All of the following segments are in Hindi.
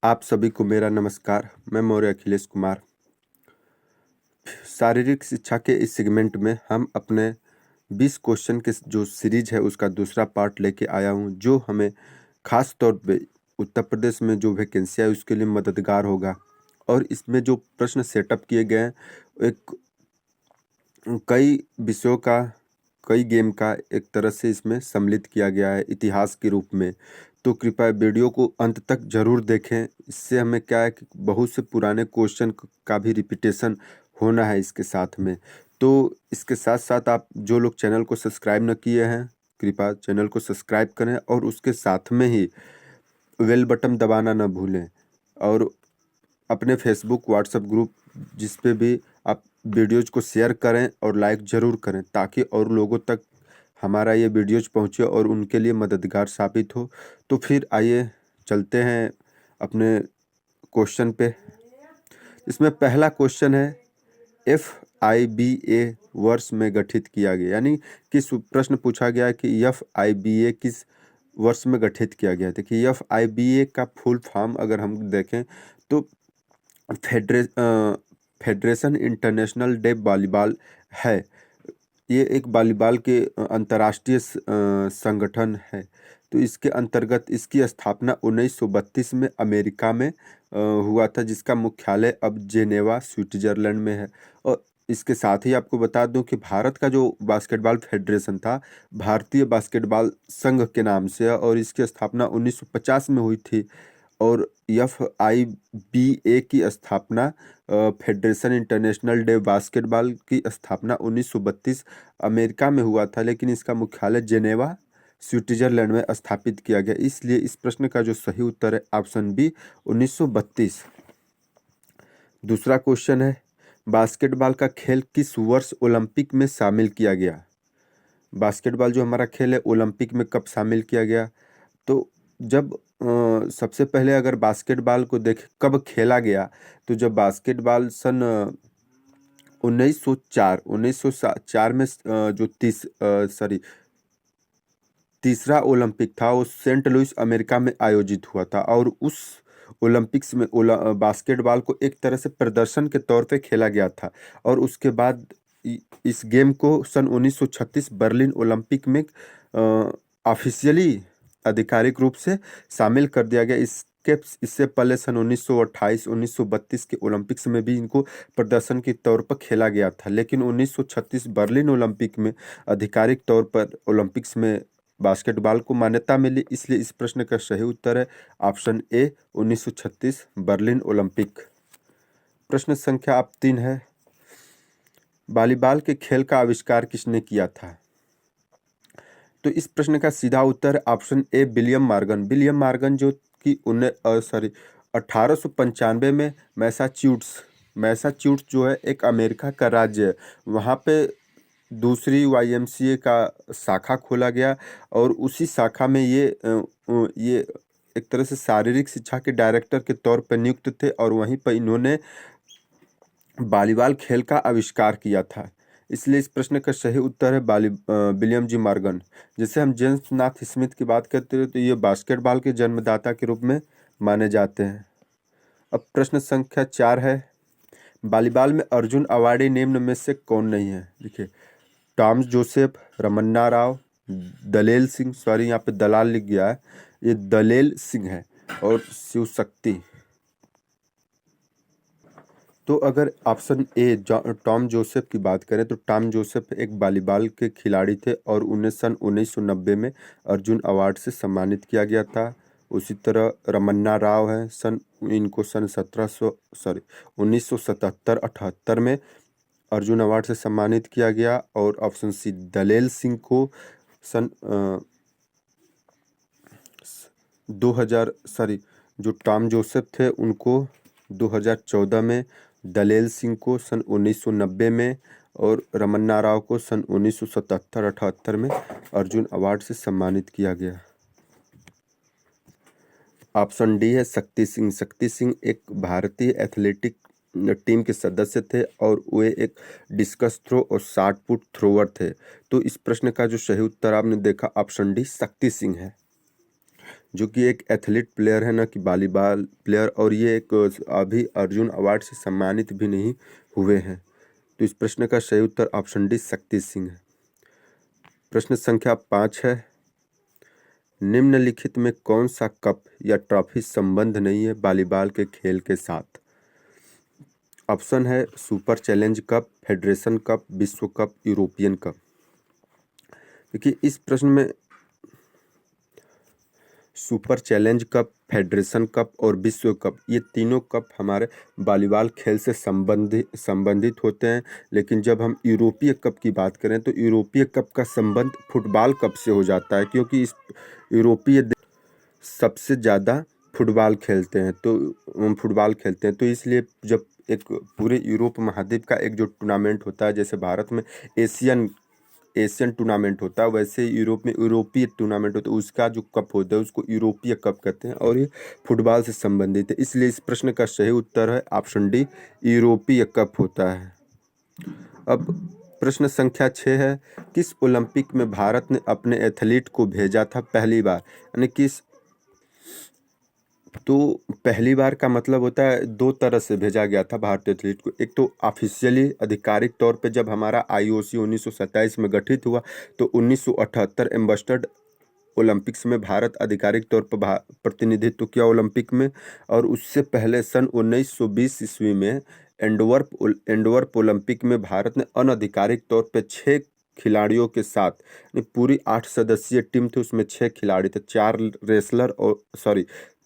आप सभी को मेरा नमस्कार। मैं मौर्य अखिलेश कुमार। शारीरिक शिक्षा के इस सेगमेंट में हम अपने 20 क्वेश्चन के जो सीरीज है उसका दूसरा पार्ट लेके आया हूँ, जो हमें खास तौर पे उत्तर प्रदेश में जो वैकेंसी है उसके लिए मददगार होगा। और इसमें जो प्रश्न सेटअप किए गए हैं, एक कई विषयों का, कई गेम का एक तरह से इसमें सम्मिलित किया गया है इतिहास के रूप में। तो कृपया वीडियो को अंत तक जरूर देखें। इससे हमें क्या है कि बहुत से पुराने क्वेश्चन का भी रिपीटेशन होना है इसके साथ में। तो इसके साथ साथ आप जो लोग चैनल को सब्सक्राइब न किए हैं, कृपया चैनल को सब्सक्राइब करें और उसके साथ में ही बेल बटन दबाना न भूलें। और अपने फेसबुक व्हाट्सएप ग्रुप जिस पे भी आप वीडियोज़ को शेयर करें और लाइक ज़रूर करें, ताकि और लोगों तक हमारा ये वीडियोज़ पहुँचे और उनके लिए मददगार साबित हो। तो फिर आइए चलते हैं अपने क्वेश्चन पे। इसमें पहला क्वेश्चन है, FIBA वर्ष में गठित किया गया, यानी किस प्रश्न पूछा गया है कि FIBA किस वर्ष में गठित किया गया है। देखिए, FIBA का फुल फॉर्म अगर हम देखें तो फेडरेशन इंटरनेशनल डे वॉलीबॉल है। ये एक वॉलीबॉल के अंतर्राष्ट्रीय संगठन है। तो इसके अंतर्गत इसकी स्थापना 1932 में अमेरिका में हुआ था, जिसका मुख्यालय अब जेनेवा स्विट्जरलैंड में है। और इसके साथ ही आपको बता दूं कि भारत का जो बास्केटबॉल फेडरेशन था, भारतीय बास्केटबॉल संघ के नाम से है, और इसकी स्थापना 1950 में हुई थी। और FIBA की स्थापना, फेडरेशन इंटरनेशनल डे बास्केटबॉल की स्थापना 1932 अमेरिका में हुआ था, लेकिन इसका मुख्यालय जेनेवा स्विट्जरलैंड में स्थापित किया गया। इसलिए इस प्रश्न का जो सही उत्तर है ऑप्शन बी, 1932। दूसरा क्वेश्चन है, बास्केटबॉल का खेल किस वर्ष ओलंपिक में शामिल किया गया। बास्केटबॉल जो हमारा खेल है ओलंपिक में कब शामिल किया गया। तो जब सबसे पहले अगर बास्केटबॉल को देख कब खेला गया, तो जब बास्केटबॉल सन 1904 में जो तीसरा ओलंपिक था वो सेंट लुइस अमेरिका में आयोजित हुआ था। और उस ओलंपिक्स में बास्केटबॉल को एक तरह से प्रदर्शन के तौर पे खेला गया था। और उसके बाद इस गेम को सन 1936 बर्लिन ओलंपिक में ऑफिशियली आधिकारिक रूप से शामिल कर दिया गया। इससे पहले सन 1928 1932 के ओलंपिक्स में भी इनको प्रदर्शन के तौर पर खेला गया था, लेकिन 1936 बर्लिन ओलंपिक में आधिकारिक तौर पर ओलंपिक्स में बास्केटबॉल को मान्यता मिली। इसलिए इस प्रश्न का सही उत्तर है ऑप्शन ए, 1936 बर्लिन ओलंपिक। प्रश्न संख्या आप 3 है, वॉलीबॉल के खेल का आविष्कार किसने किया था। तो इस प्रश्न का सीधा उत्तर option A, William Morgan. William Morgan जो कि 1895 में मैसाच्यूट्स जो है एक अमेरिका का राज्य है, वहाँ पे दूसरी YMCA का शाखा खोला गया। और उसी शाखा में ये एक तरह से शारीरिक शिक्षा के डायरेक्टर के तौर पर नियुक्त थे, और वहीं पर इन्होंने वॉलीबॉल खेल का आविष्कार किया था। इसलिए इस प्रश्न का सही उत्तर है विलियम जी मॉर्गन। जैसे हम जेम्स नाथ स्मिथ की बात करते हैं तो ये बास्केटबॉल के जन्मदाता के रूप में माने जाते हैं। अब प्रश्न संख्या 4 है, वॉलीबॉल में अर्जुन अवार्डी निम्न में से कौन नहीं है। देखिए, Tom Joseph, Ramanna Rao, Dalel Singh, sorry यहाँ पे दलाल लिख गया है, ये दलेल सिंह है, और शिव शक्ति। तो अगर ऑप्शन ए टॉम जोसेफ की बात करें तो टॉम जोसेफ एक वॉलीबॉल के खिलाड़ी थे, और उन्हें सन 1990 में अर्जुन अवार्ड से सम्मानित किया गया था। उसी तरह रमन्ना राव है, इनको सन 1977-78 में अर्जुन अवार्ड से सम्मानित किया गया। और ऑप्शन सी, दलेल सिंह को सन 2000 जो टॉम जोसेफ थे उनको 2014 में, दलेल सिंह को सन 1990 में, और रमन्ना राव को सन 1977-78 में अर्जुन अवार्ड से सम्मानित किया गया। ऑप्शन डी है शक्ति सिंह। शक्ति सिंह एक भारतीय एथलेटिक टीम के सदस्य थे, और वे एक डिस्कस थ्रो और शॉट पुट थ्रोवर थे। तो इस प्रश्न का जो सही उत्तर आपने देखा ऑप्शन डी, शक्ति सिंह है। जो कि एक एथलीट प्लेयर है, ना कि वॉलीबॉल प्लेयर, और ये एक अभी अर्जुन अवार्ड से सम्मानित भी नहीं हुए हैं। तो इस प्रश्न का सही उत्तर ऑप्शन डी शक्ति सिंह है। प्रश्न संख्या 5 है, निम्नलिखित में कौन सा कप या ट्रॉफी संबंध नहीं है वॉलीबॉल के खेल के साथ? ऑप्शन है super challenge cup, federation cup, विश्व कप, यूरोपियन कप। देखिए इस प्रश्न में super challenge cup, federation cup और विश्व कप, ये तीनों कप हमारे वॉलीबॉल खेल से संबंधित होते हैं। लेकिन जब हम यूरोपीय कप की बात करें तो यूरोपीय कप का संबंध फुटबॉल कप से हो जाता है, क्योंकि इस यूरोपीय सबसे ज़्यादा फुटबॉल खेलते हैं, तो इसलिए जब एक पूरे यूरोप महाद्वीप का एक जो टूर्नामेंट होता है, जैसे भारत में एशियन एशियन टूर्नामेंट होता है, वैसे यूरोप में यूरोपीय टूर्नामेंट होता है, उसका जो कप होता है उसको यूरोपीय कप कहते हैं, और ये फुटबॉल से संबंधित है। इसलिए इस प्रश्न का सही उत्तर है ऑप्शन डी, यूरोपीय कप होता है। अब प्रश्न संख्या 6 है, किस ओलंपिक में भारत ने अपने एथलीट को भेजा था पहली बार? यानी किस तो पहली बार का मतलब होता है दो तरह से भेजा गया था भारतीय एथलीट को। एक तो ऑफिशियली आधिकारिक तौर पे जब हमारा आईओसी 1927 में गठित हुआ, तो 1978 एम्बेसडर ओलंपिक्स में भारत आधिकारिक तौर पर प्रतिनिधित्व किया ओलंपिक में। और उससे पहले सन 1920 ईस्वी में एंडवर्प ओलंपिक में भारत ने अनधिकारिक तौर पे 6 खिलाड़ियों के साथ, पूरी 8 सदस्यीय टीम थी, उसमें 6 खिलाड़ी थे,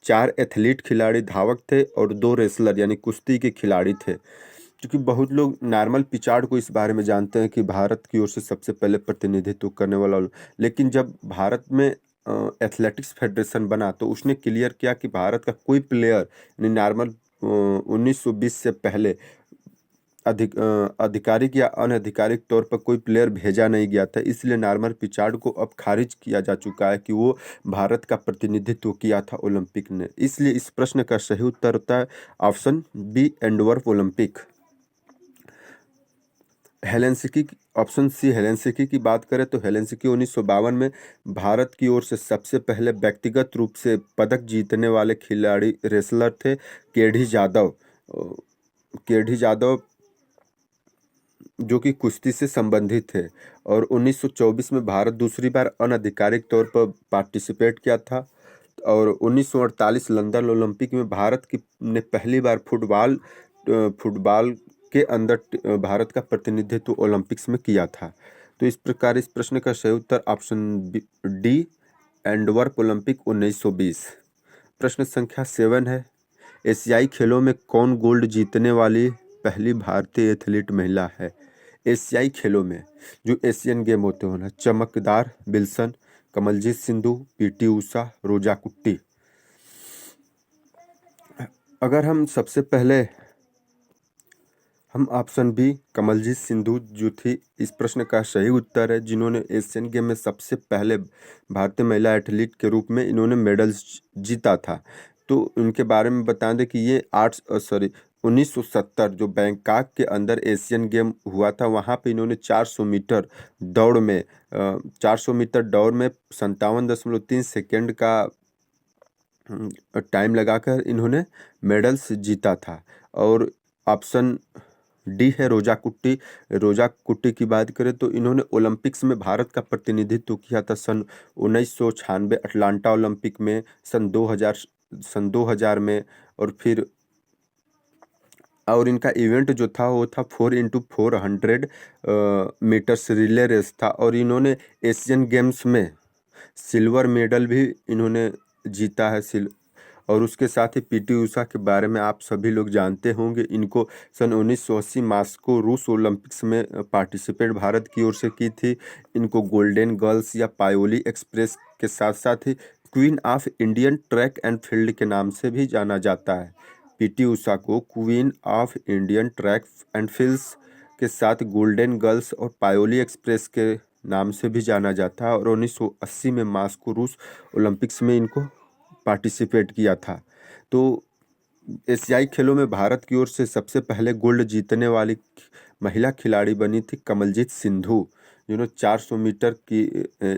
4 एथलीट खिलाड़ी धावक थे और 2 रेसलर यानी कुश्ती के खिलाड़ी थे। क्योंकि बहुत लोग नॉर्मल पिचार्ड को इस बारे में जानते हैं कि भारत की ओर से सबसे पहले प्रतिनिधित्व करने वाला, लेकिन जब भारत में एथलेटिक्स फेडरेशन बना तो उसने क्लियर किया कि भारत का कोई प्लेयर यानी नॉर्मल 1920 से पहले आधिकारिक या अनधिकारिक तौर पर कोई प्लेयर भेजा नहीं गया था। इसलिए नॉर्मन पिचार्ड को अब खारिज किया जा चुका है कि वो भारत का प्रतिनिधित्व किया था ओलंपिक ने। इसलिए इस प्रश्न का सही उत्तर होता है option B, Antwerp Olympic. Helsinki, option C Helsinki की बात करें तो हेलेंसिकी 1952 में भारत की ओर से सबसे पहले व्यक्तिगत रूप से पदक जीतने वाले खिलाड़ी रेसलर थे केडी जादव, जो कि कुश्ती से संबंधित थे। और 1924 में भारत दूसरी बार अनधिकारिक तौर पर पार्टिसिपेट किया था। और 1948 लंदन ओलंपिक में भारत की ने पहली बार फुटबॉल के अंदर भारत का प्रतिनिधित्व ओलंपिक्स में किया था। तो इस प्रकार इस प्रश्न का सही उत्तर ऑप्शन डी, एंडवर्प ओलंपिक 1920। प्रश्न संख्या 7 है, एशियाई खेलों में कौन गोल्ड जीतने वाली पहली भारतीय एथलीट महिला है? एशियाई खेलों में जो एशियन गेम होते हैं ना, चमकदार विल्सन, कमलजीत सिंधु, पीटी उषा, रोजा कुट्टी। अगर हम सबसे पहले हम ऑप्शन बी कमलजीत सिंधु जो थी इस प्रश्न का सही उत्तर है, जिन्होंने एशियन गेम में सबसे पहले भारतीय महिला एथलीट के रूप में इन्होंने मेडल जीता था। तो इनके बारे में बता दें कि ये 1970 जो बैंकॉक के अंदर एशियन गेम हुआ था, वहाँ पे इन्होंने 400 मीटर दौड़ में 57.3 सेकेंड का टाइम लगाकर इन्होंने मेडल्स जीता था। और ऑप्शन डी है रोजा कुट्टी की बात करें तो इन्होंने ओलंपिक्स में भारत का प्रतिनिधित्व किया था सन 1996 अटलांटा ओलंपिक में, सन 2000 में, और इनका इवेंट जो था वो था 4x400 मीटर्स रिले रेस था। और इन्होंने एशियन गेम्स में सिल्वर मेडल भी इन्होंने जीता है। और उसके साथ ही पीटी उषा के बारे में आप सभी लोग जानते होंगे, इनको सन 1980 मॉस्को रूस ओलंपिक्स में पार्टिसिपेट भारत की ओर से की थी। इनको गोल्डन गर्ल्स या पायोली एक्सप्रेस के साथ साथ ही queen of Indian track and field के नाम से भी जाना जाता है। पीटी उषा को queen of Indian track and fields के साथ गोल्डन गर्ल्स और पायोली एक्सप्रेस के नाम से भी जाना जाता है। और 1980 में मॉस्को रूस ओलंपिक्स में इनको पार्टिसिपेट किया था। तो एशियाई खेलों में भारत की ओर से सबसे पहले गोल्ड जीतने वाली महिला खिलाड़ी बनी थी कमलजीत सिंधु, जिन्होंने 400 मीटर की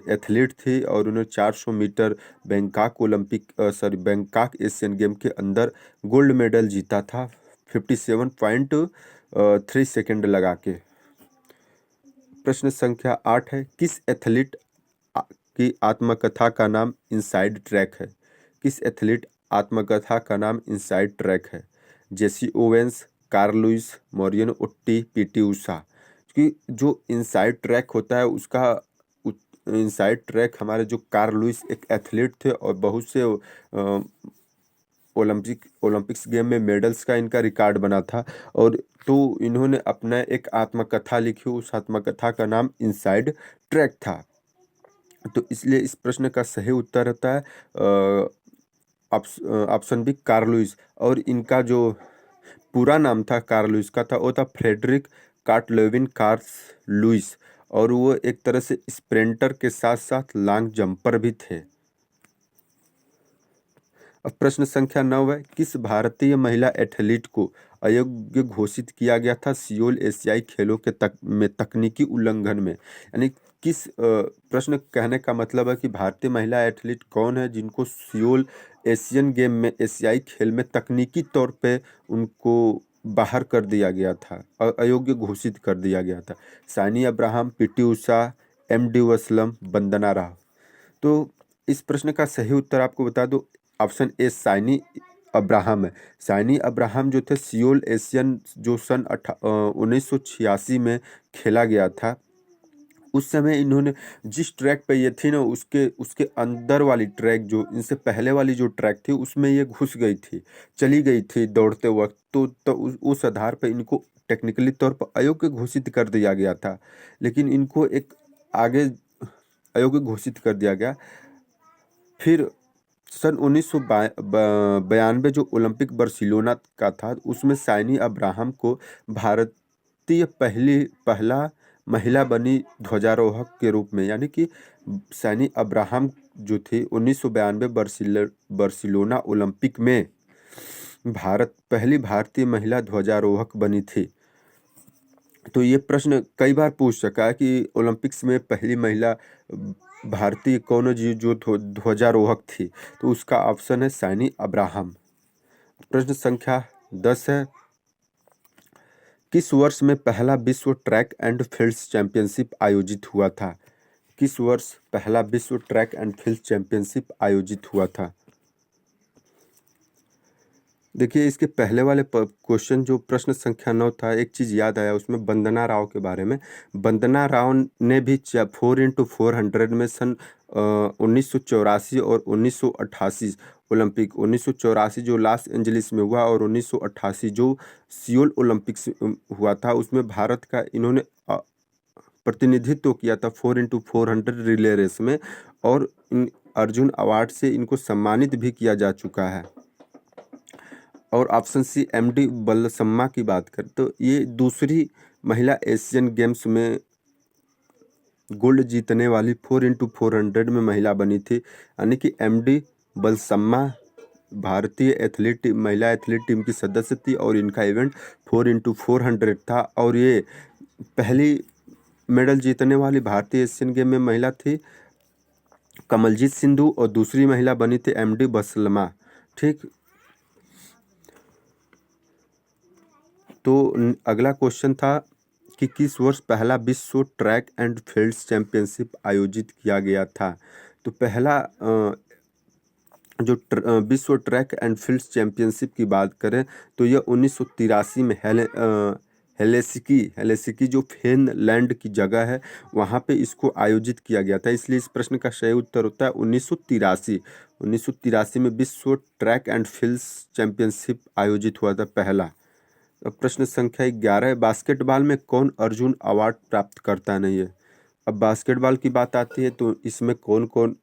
एथलीट थी और उन्होंने 400 मीटर बैंकॉक एशियन गेम के अंदर गोल्ड मेडल जीता था 57.3 सेकेंड लगा के। प्रश्न संख्या 8 है, किस एथलीट की आत्मकथा का नाम इनसाइड ट्रैक है? किस एथलीट आत्मकथा का नाम इनसाइड ट्रैक है? Jesse Owens, Carl Lewis, Merlene Ottey, PT Usha. कि जो इनसाइड ट्रैक होता है उसका इनसाइड ट्रैक हमारे जो कार्ल लुइस एक एथलीट थे और बहुत से ओलंपिक्स गेम में मेडल्स का इनका रिकॉर्ड बना था। और तो इन्होंने अपना एक आत्मकथा लिखी, उस आत्मकथा का नाम इनसाइड ट्रैक था। तो इसलिए इस प्रश्न का सही उत्तर होता है ऑप्शन बी, कार्ल लुइस। और इनका जो पूरा नाम था कार्ल लुइस का था वो था फ्रेडरिक कार्टलेविन कार्ल लुइस। और वो एक तरह से स्प्रिंटर के साथ साथ लॉन्ग जंपर भी थे। अब प्रश्न संख्या 9 है, किस भारतीय महिला एथलीट को अयोग्य घोषित किया गया था सियोल एशियाई खेलों के में तकनीकी उल्लंघन में? यानी किस प्रश्न कहने का मतलब है कि भारतीय महिला एथलीट कौन है जिनको सियोल एशियन गेम में एशियाई खेल में तकनीकी तौर पे उनको बाहर कर दिया गया था, अयोग्य घोषित कर दिया गया था? Sania Abraham, PT Usha, MD वसलम, वंदना राव। तो इस प्रश्न का सही उत्तर आपको बता दो, ऑप्शन ए साइनी अब्राहम है। साइनी अब्राहम जो थे सियोल एशियन जो सन 1986 में खेला गया था, उस समय इन्होंने जिस ट्रैक पे ये थी ना उसके उसके अंदर वाली ट्रैक, जो इनसे पहले वाली जो ट्रैक थी उसमें ये घुस गई थी, चली गई थी दौड़ते वक्त। तो उस आधार पर इनको टेक्निकली तौर पर अयोग्य घोषित कर दिया गया था। लेकिन इनको एक आगे अयोग्य घोषित कर दिया गया। फिर सन 1992 जो ओलंपिक बार्सिलोना का था उसमें साइनी अब्राहम को भारतीय पहला महिला बनी ध्वजारोहक के रूप में। यानी कि साइनी अब्राहम जो थी 1992 बार्सिलोना ओलंपिक में पहली भारतीय महिला ध्वजारोहक बनी थी। तो ये प्रश्न कई बार पूछ सका है कि ओलंपिक्स में पहली महिला भारतीय कौन जो ध्वजारोहक थी? तो उसका ऑप्शन है साइनी अब्राहम। प्रश्न संख्या 10 है, किस वर्ष में पहला विश्व ट्रैक एंड फील्ड चैंपियनशिप आयोजित हुआ था? किस वर्ष पहला विश्व ट्रैक एंड फील्ड चैंपियनशिप आयोजित हुआ था? देखिए, इसके पहले वाले क्वेश्चन जो प्रश्न संख्या 9 था, एक चीज़ याद आया उसमें वंदना राव के बारे में। वंदना राव ने भी 4x400 में सन 1984 और 1988 ओलंपिक, 1984 जो लॉस एंजलिस में हुआ और 1988 जो सियोल ओलंपिक्स हुआ था उसमें भारत का इन्होंने प्रतिनिधित्व किया था 4x400 रिले रेस में। और अर्जुन अवार्ड से इनको सम्मानित भी किया जा चुका है। और ऑप्शन सी, एमडी बल्लसम्मा की बात करें तो ये दूसरी महिला एशियन गेम्स में गोल्ड जीतने वाली 4x400 में महिला बनी थी। यानी कि एमडी बल्लसम्मा भारतीय महिला एथलीट टीम की सदस्य थी और इनका इवेंट 4x400 था। और ये पहली मेडल जीतने वाली भारतीय एशियन गेम में महिला थी कमलजीत सिंधु और दूसरी महिला बनी थी एमडी बल्लसम्मा। ठीक, तो अगला क्वेश्चन था कि किस वर्ष पहला विश्व ट्रैक एंड फील्ड चैंपियनशिप आयोजित किया गया था? तो पहला जो विश्व ट्रैक एंड फील्ड चैंपियनशिप की बात करें तो यह 1983 में हेलेसिकी जो फिनलैंड की जगह है वहाँ पे इसको आयोजित किया गया था। इसलिए इस प्रश्न का सही उत्तर होता है 1983 में विश्व ट्रैक एंड फील्ड चैंपियनशिप आयोजित हुआ था पहला। अब प्रश्न संख्या 11, बास्केटबॉल में कौन अर्जुन अवार्ड प्राप्त करता नहीं है? अब बास्केटबॉल की बात आती है तो इसमें कौन कौन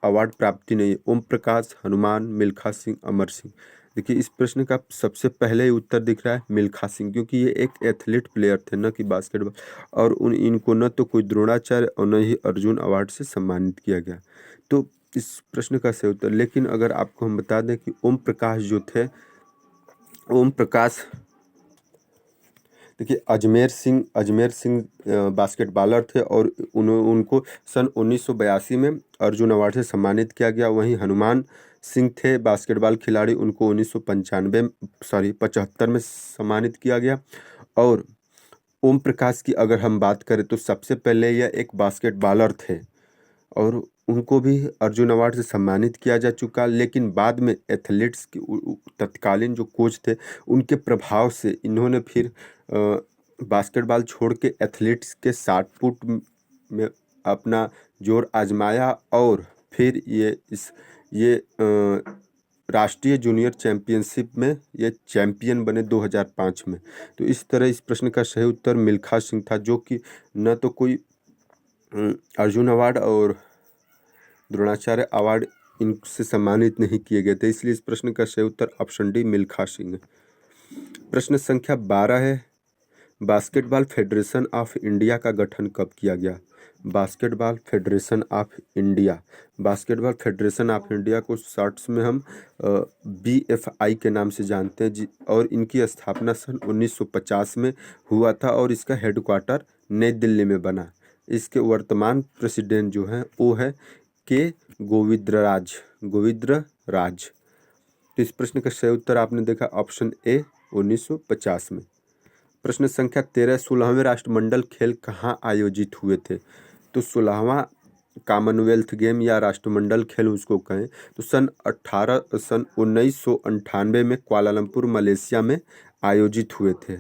अवार्ड प्राप्ति नहीं है? ओम प्रकाश, हनुमान, मिल्खा सिंह, अमर सिंह। देखिए, इस प्रश्न का सबसे पहले ही उत्तर दिख रहा है मिल्खा सिंह, क्योंकि ये एक एथलीट प्लेयर थे न कि बास्केटबॉल। और इनको न तो कोई द्रोणाचार्य और न ही अर्जुन अवार्ड से सम्मानित किया गया। तो इस प्रश्न का सही उत्तर, लेकिन अगर आपको हम बता दें कि ओम प्रकाश जो थे, ओम प्रकाश देखिए अजमेर सिंह बास्केटबॉलर थे और उनको सन 1982 में अर्जुन अवार्ड से सम्मानित किया गया। वहीं हनुमान सिंह थे बास्केटबॉल खिलाड़ी, उनको 75 में सम्मानित किया गया। और ओम प्रकाश की अगर हम बात करें तो सबसे पहले यह एक बास्केटबॉलर थे और उनको भी अर्जुन अवार्ड से सम्मानित किया जा चुका। लेकिन बाद में एथलीट्स के तत्कालीन जो कोच थे उनके प्रभाव से इन्होंने फिर बास्केटबॉल छोड़ के एथलीट्स के 60 फुट में अपना जोर आजमाया और फिर ये राष्ट्रीय जूनियर चैंपियनशिप में ये चैंपियन बने 2005 में। तो इस तरह इस प्रश्न का सही उत्तर मिल्खा सिंह था, जो कि न तो कोई अर्जुन अवार्ड और द्रोणाचार्य अवार्ड इनसे सम्मानित नहीं किए गए थे। इसलिए इस प्रश्न का सही उत्तर ऑप्शन डी मिल्खा सिंह है। प्रश्न संख्या 12 है, बास्केटबॉल फेडरेशन ऑफ इंडिया का गठन कब किया गया? बास्केटबॉल फेडरेशन ऑफ इंडिया को शॉर्ट्स में हम BFI के नाम से जानते हैं और इनकी स्थापना सन 1950 में हुआ था और इसका हेडक्वार्टर नई दिल्ली में बना। इसके वर्तमान प्रेसिडेंट जो हैं वो है के गोविंदराज। तो इस प्रश्न का सही उत्तर आपने देखा ऑप्शन ए 1950 में। प्रश्न संख्या 13, 16वें राष्ट्रमंडल खेल कहाँ आयोजित हुए थे? तो 16वां कॉमनवेल्थ गेम या राष्ट्रमंडल खेल उसको कहें तो सन 1998 में कुआलालंपुर मलेशिया में आयोजित हुए थे।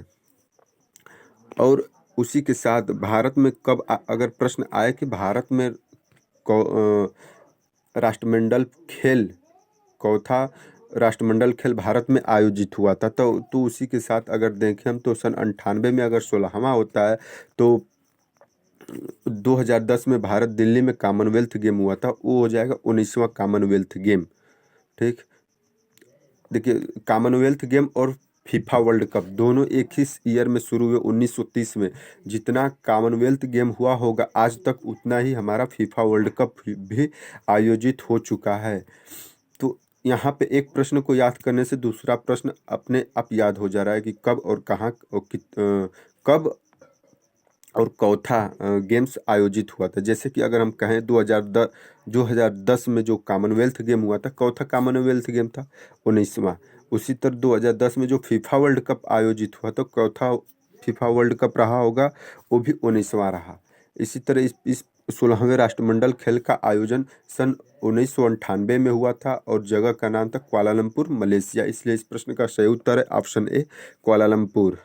और उसी के साथ भारत में कब अगर प्रश्न आए कि भारत में राष्ट्रमंडल खेल चौथा राष्ट्रमंडल खेल भारत में आयोजित हुआ था, तो उसी के साथ अगर देखें हम तो सन 98 में अगर 16वां होता है तो 2010 में भारत दिल्ली में कॉमनवेल्थ गेम हुआ था, वो हो जाएगा 19वां कॉमनवेल्थ गेम। ठीक, देखिए कॉमनवेल्थ गेम और फीफा वर्ल्ड कप दोनों एक ही ईयर में शुरू हुए 1930 में। जितना कॉमनवेल्थ गेम हुआ होगा आज तक उतना ही हमारा फीफा वर्ल्ड कप भी आयोजित हो चुका है। तो यहाँ पे एक प्रश्न को याद करने से दूसरा प्रश्न अपने आप याद हो जा रहा है कि कब और कहाँ और कब और चौथा गेम्स आयोजित हुआ था। जैसे कि अगर हम कहें 2010 में जो कॉमनवेल्थ गेम हुआ था, चौथा कॉमनवेल्थ गेम था 19वां। उसी तरह 2010 में जो फीफा वर्ल्ड कप आयोजित हुआ तो चौथा फीफा वर्ल्ड कप रहा होगा, वो भी 19वां रहा। इसी तरह इस 16वें राष्ट्रमंडल खेल का आयोजन सन 1998 में हुआ था और जगह का नाम था कुआलालंपुर मलेशिया। इसलिए इस प्रश्न का सही उत्तर है ऑप्शन ए कुआलालंपुर।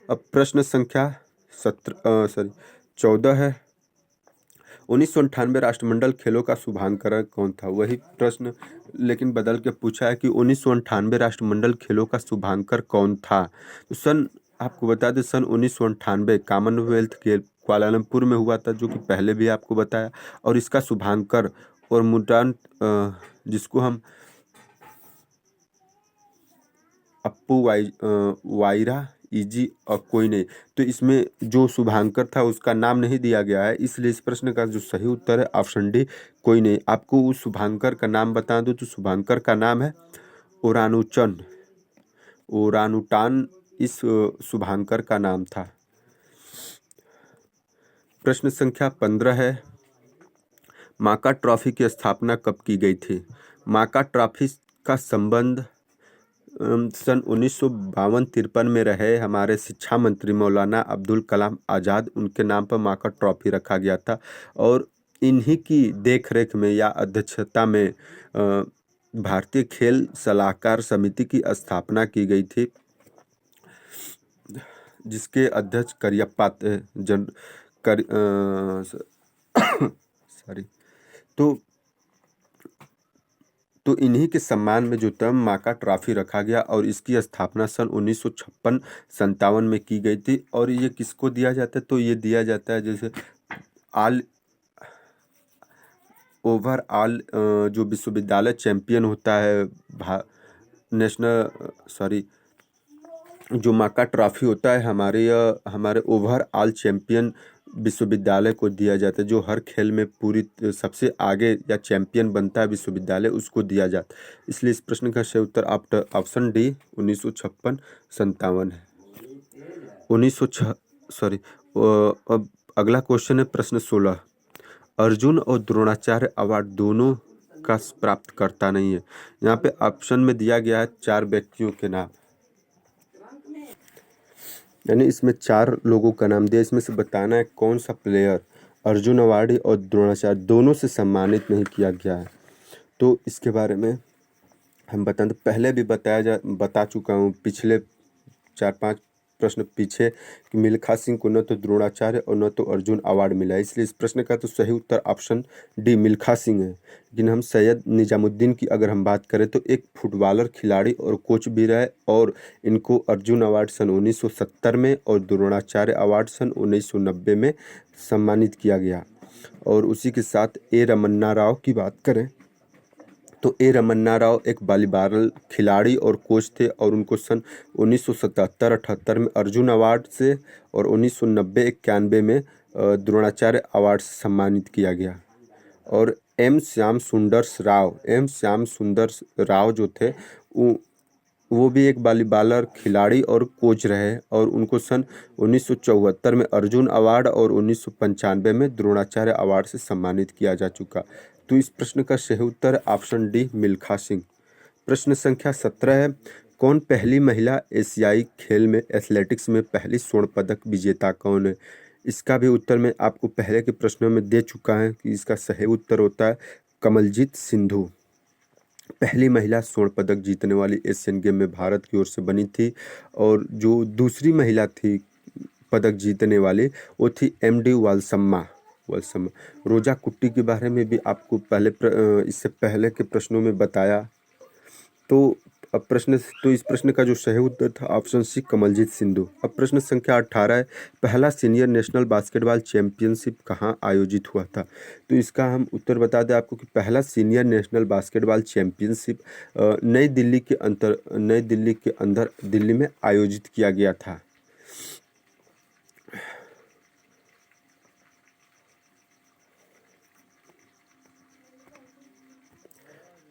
अब प्रश्न संख्या 14 है, 1998 राष्ट्रमंडल खेलों का शुभांकरण कौन था? वही प्रश्न लेकिन बदल के पूछा है कि 1998 राष्ट्रमंडल खेलों का शुभांकर कौन था? तो आपको बता दें सन 1998 कॉमनवेल्थ खेल कुआलालंपुर में हुआ था, जो कि पहले भी आपको बताया। और इसका शुभांकर और मुडान जिसको हम अप्पू वाइरा इजी और कोई नहीं, तो इसमें जो शुभांकर था उसका नाम नहीं दिया गया है। इसलिए इस प्रश्न का जो सही उत्तर है ऑप्शन डी कोई नहीं। आपको उस शुभांकर का नाम बता दूं तो शुभांकर का नाम है ओरानुटान इस शुभांकर का नाम था। प्रश्न संख्या 15 है, माका ट्रॉफी की स्थापना कब की गई थी? माका ट्रॉफी का संबंध सन 1952-53 में रहे हमारे शिक्षा मंत्री मौलाना अब्दुल कलाम आज़ाद, उनके नाम पर माका ट्रॉफी रखा गया था और इन्हीं की देखरेख में या अध्यक्षता में भारतीय खेल सलाहकार समिति की स्थापना की गई थी, जिसके अध्यक्ष करियप्पा तो इन्हीं के सम्मान में जो टर्म माका ट्रॉफी रखा गया और इसकी स्थापना सन 1956-57 में की गई थी। और ये किसको दिया जाता है? तो ये दिया जाता है जैसे ओवरऑल जो विश्वविद्यालय चैंपियन होता है जो माका ट्रॉफी होता है हमारे ओवरऑल चैंपियन विश्वविद्यालय को दिया जाता है। जो हर खेल में पूरी सबसे आगे या चैंपियन बनता है विश्वविद्यालय, उसको दिया जाता है। इसलिए इस प्रश्न का सही उत्तर ऑप्शन डी 1956-57 है। 1906 सॉरी अब अगला क्वेश्चन है प्रश्न 16। अर्जुन और द्रोणाचार्य अवार्ड दोनों का प्राप्त करता नहीं है। यहाँ पे ऑप्शन में दिया गया है 4 व्यक्तियों के नाम, यानी इसमें 4 लोगों का नाम दिया, इसमें से बताना है कौन सा प्लेयर अर्जुन अवार्ड और द्रोणाचार्य दोनों से सम्मानित नहीं किया गया है। तो इसके बारे में हम बताएं तो पहले भी बता चुका हूँ पिछले 4-5 प्रश्न पीछे कि मिल्खा सिंह को न तो द्रोणाचार्य और न तो अर्जुन अवार्ड मिला है, इसलिए इस प्रश्न का तो सही उत्तर ऑप्शन डी मिल्खा सिंह है। लेकिन हम सैयद निजामुद्दीन की अगर हम बात करें तो एक फुटबॉलर, खिलाड़ी और कोच भी रहे और इनको अर्जुन अवार्ड सन 1970 में और द्रोणाचार्य अवार्ड सन 1990 में सम्मानित किया गया। और उसी के साथ ए रमन्ना राव की बात करें तो ए रमन्ना राव एक वॉलीबॉल खिलाड़ी और कोच थे और उनको सन 1977-78 में अर्जुन अवार्ड से और 1990-91 में द्रोणाचार्य अवार्ड से सम्मानित किया गया। और एम श्याम सुंदर राव जो थे वो भी एक वॉलीबॉलर खिलाड़ी और कोच रहे और उनको सन 1974 में अर्जुन अवार्ड और 1995 में द्रोणाचार्य अवार्ड से सम्मानित किया जा चुका। तो इस प्रश्न का सही उत्तर ऑप्शन डी मिल्खा सिंह। प्रश्न संख्या 17 है, कौन पहली महिला एशियाई खेल में एथलेटिक्स में पहली स्वर्ण पदक विजेता कौन है? इसका भी उत्तर मैं आपको पहले के प्रश्नों में दे चुका है कि इसका सही उत्तर होता है कमलजीत सिंधु। पहली महिला स्वर्ण पदक जीतने वाली एशियन गेम में भारत की ओर से बनी थी। और जो दूसरी महिला थी पदक जीतने वाली वो थी एमडी वालसम्मा। रोजा कुट्टी के बारे में भी आपको इससे पहले के प्रश्नों में बताया। तो इस प्रश्न का जो सही उत्तर था ऑप्शन सी कमलजीत सिंधु। अब प्रश्न संख्या 18 है, पहला सीनियर नेशनल बास्केटबॉल चैंपियनशिप कहाँ आयोजित हुआ था? तो इसका हम उत्तर बता दें आपको कि पहला सीनियर नेशनल बास्केटबॉल चैंपियनशिप नई दिल्ली के अंदर दिल्ली में आयोजित किया गया था।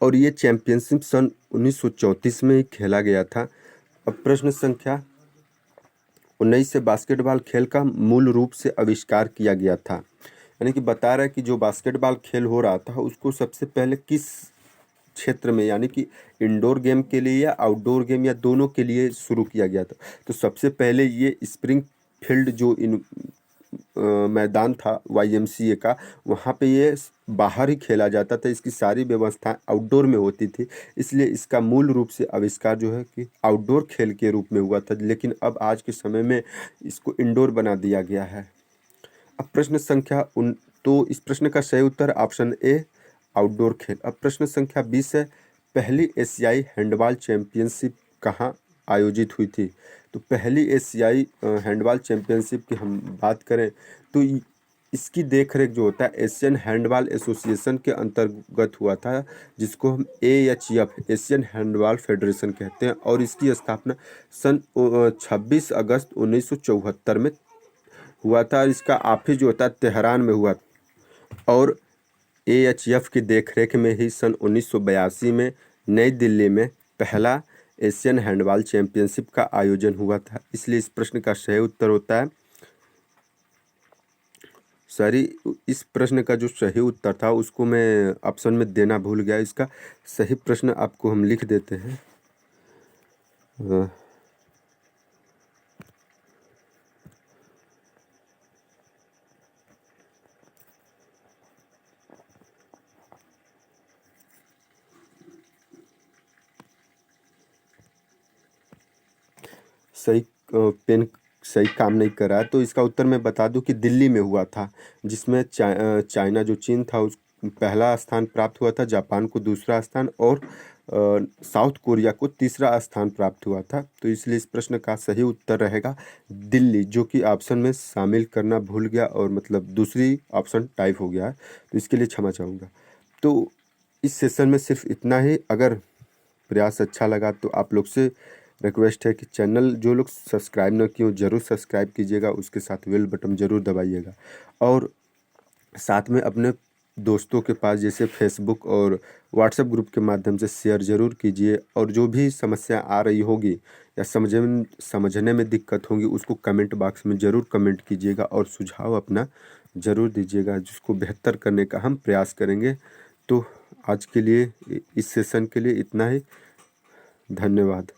और ये चैंपियनशिप सन 1934 में ही खेला गया था। अब प्रश्न संख्या 19 से बास्केटबॉल खेल का मूल रूप से आविष्कार किया गया था, यानी कि बता रहा है कि जो बास्केटबॉल खेल हो रहा था उसको सबसे पहले किस क्षेत्र में, यानी कि इंडोर गेम के लिए या आउटडोर गेम या दोनों के लिए शुरू किया गया था। तो सबसे पहले ये स्प्रिंग फील्ड जो मैदान था YMCA का, वहाँ पे ये बाहर ही खेला जाता था, इसकी सारी व्यवस्थाएं आउटडोर में होती थी, इसलिए इसका मूल रूप से आविष्कार जो है कि आउटडोर खेल के रूप में हुआ था। लेकिन अब आज के समय में इसको इंडोर बना दिया गया है। अब प्रश्न संख्या तो इस प्रश्न का सही उत्तर ऑप्शन ए आउटडोर खेल। अब प्रश्न संख्या 20 है, पहली एशियाई हैंडबॉल चैंपियनशिप कहाँ आयोजित हुई थी? तो पहली एशियाई हैंडबॉल चैंपियनशिप की हम बात करें तो इसकी देखरेख जो होता है एशियन हैंडबॉल एसोसिएशन के अंतर्गत हुआ था, जिसको हम AHF एशियन हैंडबॉल फेडरेशन कहते हैं। और इसकी स्थापना सन 26 अगस्त 1974 में हुआ था। इसका ऑफिस जो होता है तेहरान में हुआ और AHF की देखरेख में ही सन 1982 में नई दिल्ली में पहला एशियन हैंडबॉल चैंपियनशिप का आयोजन हुआ था। इसलिए इस प्रश्न का सही उत्तर होता है इस प्रश्न का जो सही उत्तर था उसको मैं ऑप्शन में देना भूल गया। इसका सही प्रश्न आपको हम लिख देते हैं। पेन सही काम नहीं कर रहा है, तो इसका उत्तर मैं बता दूं कि दिल्ली में हुआ था, जिसमें चाइना जो चीन था उस पहला स्थान प्राप्त हुआ था, जापान को दूसरा स्थान और साउथ कोरिया को तीसरा स्थान प्राप्त हुआ था। तो इसलिए इस प्रश्न का सही उत्तर रहेगा दिल्ली, जो कि ऑप्शन में शामिल करना भूल गया और मतलब दूसरी ऑप्शन टाइप हो गया है, तो इसके लिए क्षमा चाहूँगा। तो इस सेशन में सिर्फ इतना ही। अगर प्रयास अच्छा लगा तो आप लोग से रिक्वेस्ट है कि चैनल जो लोग सब्सक्राइब न किए ज़रूर सब्सक्राइब कीजिएगा, उसके साथ बेल बटन ज़रूर दबाइएगा और साथ में अपने दोस्तों के पास जैसे फेसबुक और व्हाट्सएप ग्रुप के माध्यम से शेयर ज़रूर कीजिए। और जो भी समस्या आ रही होगी या समझने में दिक्कत होगी उसको कमेंट बॉक्स में ज़रूर कमेंट कीजिएगा और सुझाव अपना ज़रूर दीजिएगा, जिसको बेहतर करने का हम प्रयास करेंगे। तो आज के लिए इस सेशन के लिए इतना ही। धन्यवाद।